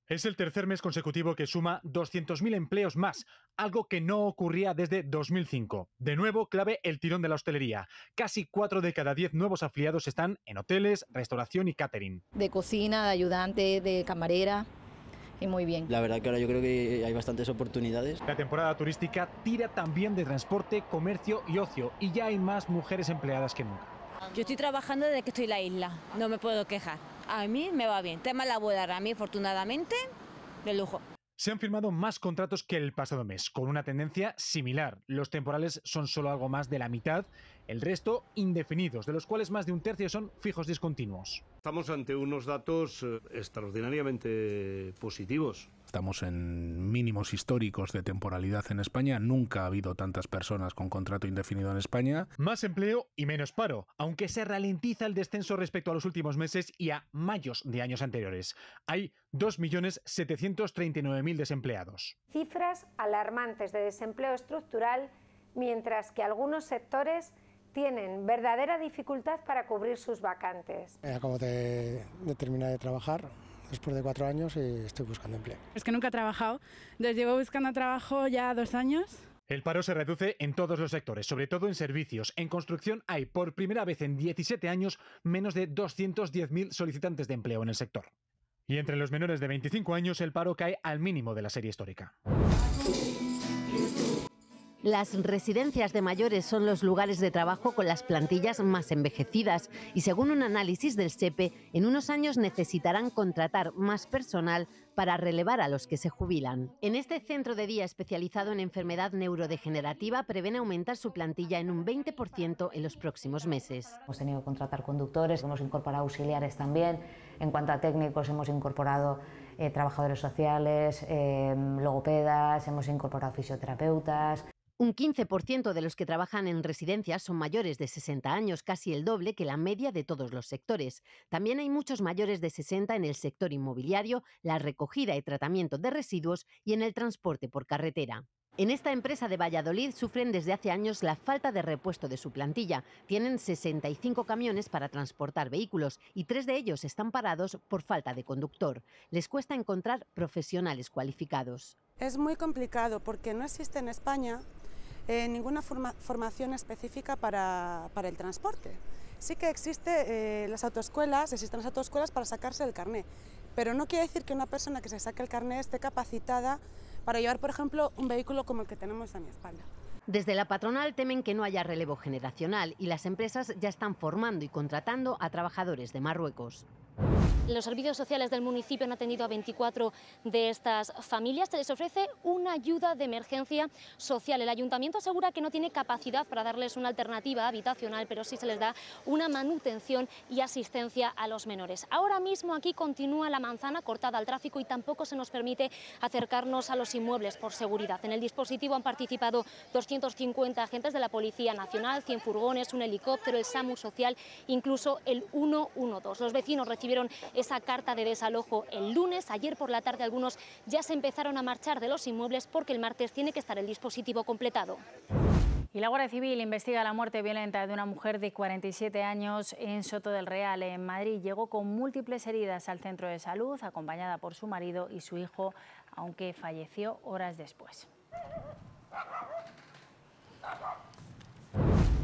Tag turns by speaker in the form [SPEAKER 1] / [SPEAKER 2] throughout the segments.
[SPEAKER 1] Es el tercer mes consecutivo que suma 200.000 empleos más, algo que no ocurría desde 2005. De nuevo, clave el tirón de la hostelería. Casi 4 de cada 10 nuevos afiliados están en hoteles, restauración y catering.
[SPEAKER 2] De cocina, de ayudante, de camarera. Y muy bien.
[SPEAKER 3] La verdad que ahora yo creo que hay bastantes oportunidades.
[SPEAKER 1] La temporada turística tira también de transporte, comercio y ocio, y ya hay más mujeres empleadas que nunca.
[SPEAKER 4] Yo estoy trabajando desde que estoy en la isla, no me puedo quejar. A mí me va bien. Tema laboral, a mí afortunadamente, de lujo.
[SPEAKER 1] Se han firmado más contratos que el pasado mes, con una tendencia similar. Los temporales son solo algo más de la mitad, el resto indefinidos, de los cuales más de un tercio son fijos discontinuos.
[SPEAKER 5] Estamos ante unos datos extraordinariamente positivos.
[SPEAKER 6] Estamos en mínimos históricos de temporalidad en España. Nunca ha habido tantas personas con contrato indefinido en España.
[SPEAKER 1] Más empleo y menos paro, aunque se ralentiza el descenso respecto a los últimos meses y a mayos de años anteriores. Hay 2.739.000 desempleados.
[SPEAKER 7] Cifras alarmantes de desempleo estructural, mientras que algunos sectores tienen verdadera dificultad para cubrir sus vacantes.
[SPEAKER 8] Acabo de terminar de trabajar después de 4 años y estoy buscando empleo.
[SPEAKER 9] Es que nunca he trabajado, entonces llevo buscando trabajo ya 2 años.
[SPEAKER 1] El paro se reduce en todos los sectores, sobre todo en servicios. En construcción hay, por primera vez en 17 años, menos de 210.000 solicitantes de empleo en el sector. Y entre los menores de 25 años el paro cae al mínimo de la serie histórica.
[SPEAKER 10] Las residencias de mayores son los lugares de trabajo con las plantillas más envejecidas y, según un análisis del SEPE, en unos años necesitarán contratar más personal para relevar a los que se jubilan. En este centro de día especializado en enfermedad neurodegenerativa prevén aumentar su plantilla en un 20% en los próximos meses.
[SPEAKER 11] Hemos tenido que contratar conductores, hemos incorporado auxiliares también. En cuanto a técnicos, hemos incorporado trabajadores sociales, logopedas, hemos incorporado fisioterapeutas.
[SPEAKER 10] Un 15% de los que trabajan en residencias son mayores de 60 años, casi el doble que la media de todos los sectores. También hay muchos mayores de 60 en el sector inmobiliario, la recogida y tratamiento de residuos y en el transporte por carretera. En esta empresa de Valladolid sufren desde hace años la falta de repuesto de su plantilla. Tienen 65 camiones para transportar vehículos y 3 de ellos están parados por falta de conductor. Les cuesta encontrar profesionales cualificados.
[SPEAKER 12] Es muy complicado porque no existe en España ninguna formación específica para el transporte. Sí que existen las autoescuelas para sacarse el carné, pero no quiere decir que una persona que se saque el carné esté capacitada para llevar, por ejemplo, un vehículo como el que tenemos a mi espalda.
[SPEAKER 10] Desde la patronal temen que no haya relevo generacional y las empresas ya están formando y contratando a trabajadores de Marruecos.
[SPEAKER 13] Los servicios sociales del municipio han atendido a 24 de estas familias. Se les ofrece una ayuda de emergencia social. El ayuntamiento asegura que no tiene capacidad para darles una alternativa habitacional, pero sí se les da una manutención y asistencia a los menores. Ahora mismo aquí continúa la manzana cortada al tráfico y tampoco se nos permite acercarnos a los inmuebles por seguridad. En el dispositivo han participado 250 agentes de la Policía Nacional, 100 furgones, un helicóptero, el SAMU social, incluso el 112. Los vecinos recibieron esa carta de desalojo el lunes. Ayer por la tarde algunos ya se empezaron a marchar de los inmuebles porque el martes tiene que estar el dispositivo completado.
[SPEAKER 14] Y la Guardia Civil investiga la muerte violenta de una mujer de 47 años en Soto del Real, en Madrid. Llegó con múltiples heridas al centro de salud, acompañada por su marido y su hijo, aunque falleció horas después.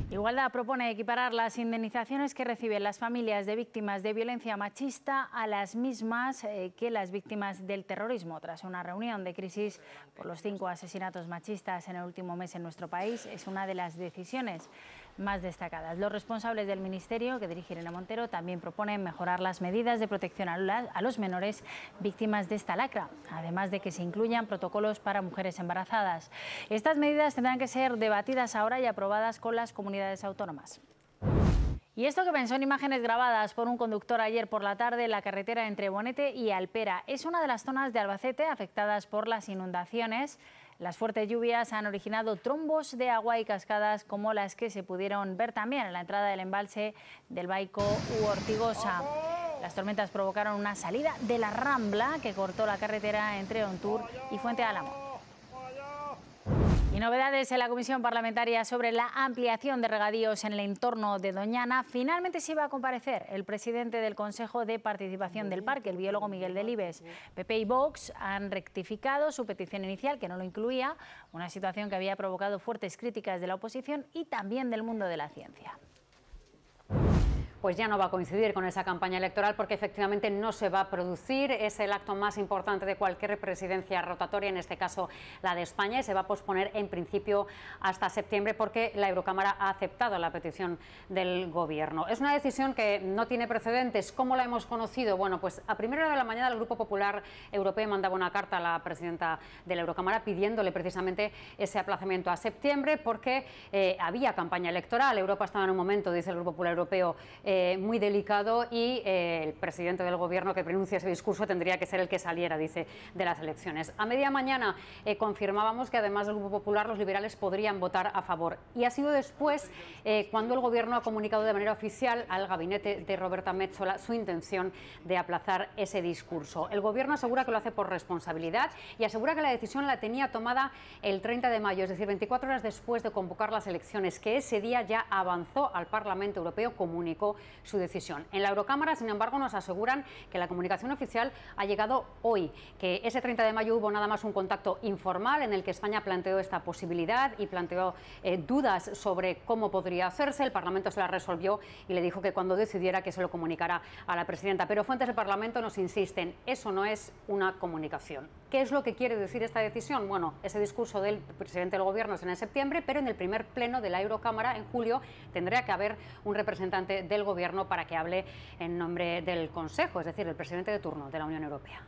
[SPEAKER 14] Igualdad propone equiparar las indemnizaciones que reciben las familias de víctimas de violencia machista a las mismas que las víctimas del terrorismo. Tras una reunión de crisis por los 5 asesinatos machistas en el último mes en nuestro país, es una de las decisiones más destacadas. Los responsables del Ministerio, que dirige Irene Montero, también proponen mejorar las medidas de protección a los menores víctimas de esta lacra, además de que se incluyan protocolos para mujeres embarazadas. Estas medidas tendrán que ser debatidas ahora y aprobadas con las comunidades autónomas. Y esto que ven son imágenes grabadas por un conductor ayer por la tarde en la carretera entre Bonete y Alpera. Es una de las zonas de Albacete afectadas por las inundaciones. Las fuertes lluvias han originado trombos de agua y cascadas como las que se pudieron ver también en la entrada del embalse del Baico u Ortigosa. Las tormentas provocaron una salida de la Rambla que cortó la carretera entre Ontur y Fuente Álamo. Y novedades en la comisión parlamentaria sobre la ampliación de regadíos en el entorno de Doñana. Finalmente se iba a comparecer el presidente del Consejo de Participación del Parque, el biólogo Miguel Delibes. PP y Vox han rectificado su petición inicial, que no lo incluía, una situación que había provocado fuertes críticas de la oposición y también del mundo de la ciencia.
[SPEAKER 15] Pues ya no va a coincidir con esa campaña electoral porque efectivamente no se va a producir. Es el acto más importante de cualquier presidencia rotatoria, en este caso la de España, y se va a posponer en principio hasta septiembre porque la Eurocámara ha aceptado la petición del Gobierno. Es una decisión que no tiene precedentes. ¿Cómo la hemos conocido? Bueno, pues a primera hora de la mañana el Grupo Popular Europeo mandaba una carta a la presidenta de la Eurocámara pidiéndole precisamente ese aplazamiento a septiembre porque había campaña electoral. Europa estaba en un momento, dice el Grupo Popular Europeo, muy delicado y el presidente del Gobierno que pronuncia ese discurso tendría que ser el que saliera, dice, de las elecciones. A media mañana confirmábamos que además del Grupo Popular los liberales podrían votar a favor y ha sido después cuando el Gobierno ha comunicado de manera oficial al gabinete de Roberta Metsola su intención de aplazar ese discurso. El Gobierno asegura que lo hace por responsabilidad y asegura que la decisión la tenía tomada el 30 de mayo, es decir, 24 horas después de convocar las elecciones, que ese día ya avanzó al Parlamento Europeo, comunicó su decisión. En la Eurocámara, sin embargo, nos aseguran que la comunicación oficial ha llegado hoy, que ese 30 de mayo hubo nada más un contacto informal en el que España planteó esta posibilidad y planteó dudas sobre cómo podría hacerse. El Parlamento se la resolvió y le dijo que cuando decidiera que se lo comunicara a la presidenta. Pero fuentes del Parlamento nos insisten, eso no es una comunicación. ¿Qué es lo que quiere decir esta decisión? Bueno, ese discurso del presidente del Gobierno es en septiembre, pero en el primer pleno de la Eurocámara, en julio, tendría que haber un representante del Gobierno para que hable en nombre del Consejo, es decir, el presidente de turno de la Unión Europea.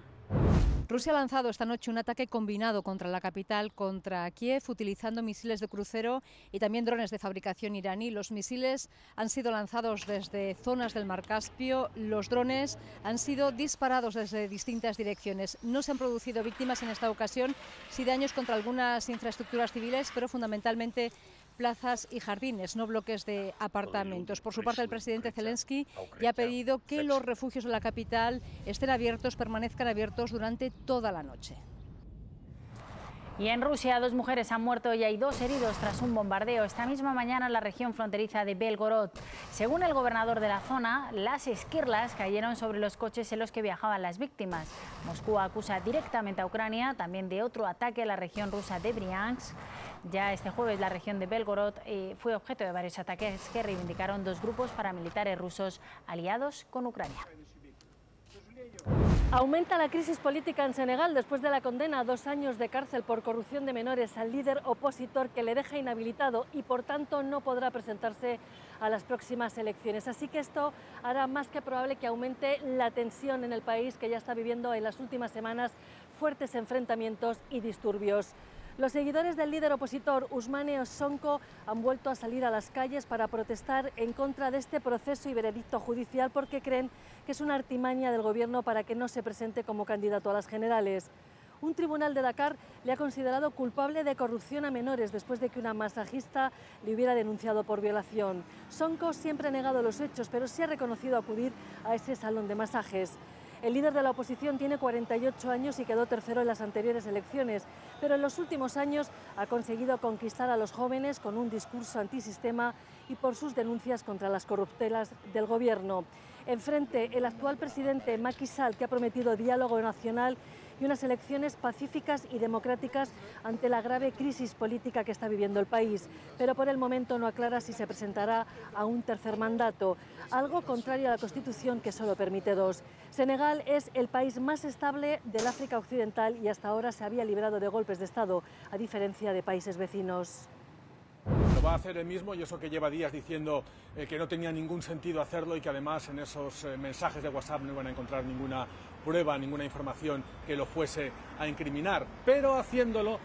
[SPEAKER 16] Rusia ha lanzado esta noche un ataque combinado contra la capital, contra Kiev, utilizando misiles de crucero y también drones de fabricación iraní. Los misiles han sido lanzados desde zonas del Mar Caspio, los drones han sido disparados desde distintas direcciones. No se han producido víctimas en esta ocasión, sí daños contra algunas infraestructuras civiles, pero fundamentalmente plazas y jardines, no bloques de apartamentos. Por su parte, el presidente Zelensky ya ha pedido que los refugios de la capital estén abiertos, permanezcan abiertos durante toda la noche.
[SPEAKER 14] Y en Rusia, 2 mujeres han muerto y hay 2 heridos tras un bombardeo esta misma mañana en la región fronteriza de Belgorod. Según el gobernador de la zona, las esquirlas cayeron sobre los coches en los que viajaban las víctimas. Moscú acusa directamente a Ucrania también de otro ataque a la región rusa de Briansk. Ya este jueves la región de Belgorod fue objeto de varios ataques que reivindicaron 2 grupos paramilitares rusos aliados con Ucrania.
[SPEAKER 17] Aumenta la crisis política en Senegal después de la condena a 2 años de cárcel por corrupción de menores al líder opositor, que le deja inhabilitado y por tanto no podrá presentarse a las próximas elecciones. Así que esto hará más que probable que aumente la tensión en el país, que ya está viviendo en las últimas semanas fuertes enfrentamientos y disturbios. Los seguidores del líder opositor Ousmane Sonko han vuelto a salir a las calles para protestar en contra de este proceso y veredicto judicial, porque creen que es una artimaña del gobierno para que no se presente como candidato a las generales. Un tribunal de Dakar le ha considerado culpable de corrupción a menores después de que una masajista le hubiera denunciado por violación. Sonko siempre ha negado los hechos, pero sí ha reconocido acudir a ese salón de masajes. El líder de la oposición tiene 48 años y quedó tercero en las anteriores elecciones, pero en los últimos años ha conseguido conquistar a los jóvenes con un discurso antisistema y por sus denuncias contra las corruptelas del gobierno. Enfrente, el actual presidente Macky Sall, que ha prometido diálogo nacional y unas elecciones pacíficas y democráticas ante la grave crisis política que está viviendo el país. Pero por el momento no aclara si se presentará a un tercer mandato, algo contrario a la Constitución, que solo permite 2. Senegal es el país más estable del África Occidental y hasta ahora se había librado de golpes de Estado, a diferencia de países vecinos.
[SPEAKER 18] Lo va a hacer él mismo, y eso que lleva días diciendo que no tenía ningún sentido hacerlo y que además en esos mensajes de WhatsApp no iban a encontrar ninguna prueba, ninguna información que lo fuese a incriminar. Pero haciéndolo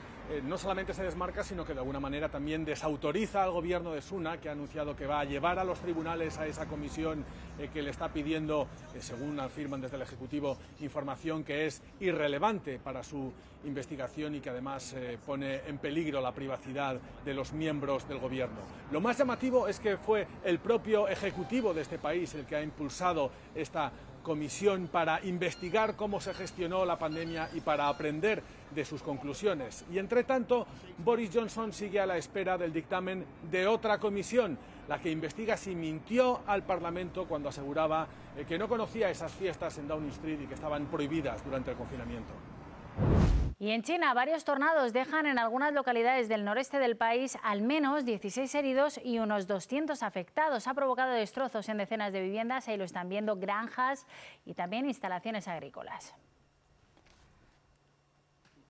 [SPEAKER 18] no solamente se desmarca, sino que de alguna manera también desautoriza al gobierno de Suna, que ha anunciado que va a llevar a los tribunales a esa comisión que le está pidiendo, según afirman desde el Ejecutivo, información que es irrelevante para su investigación y que además pone en peligro la privacidad de los miembros del gobierno. Lo más llamativo es que fue el propio Ejecutivo de este país el que ha impulsado esta comisión para investigar cómo se gestionó la pandemia y para aprender de sus conclusiones. Y entre tanto, Boris Johnson sigue a la espera del dictamen de otra comisión, la que investiga si mintió al Parlamento cuando aseguraba que no conocía esas fiestas en Downing Street y que estaban prohibidas durante el confinamiento.
[SPEAKER 14] Y en China, varios tornados dejan en algunas localidades del noreste del país al menos 16 heridos y unos 200 afectados. Ha provocado destrozos en decenas de viviendas, ahí lo están viendo, granjas y también instalaciones agrícolas.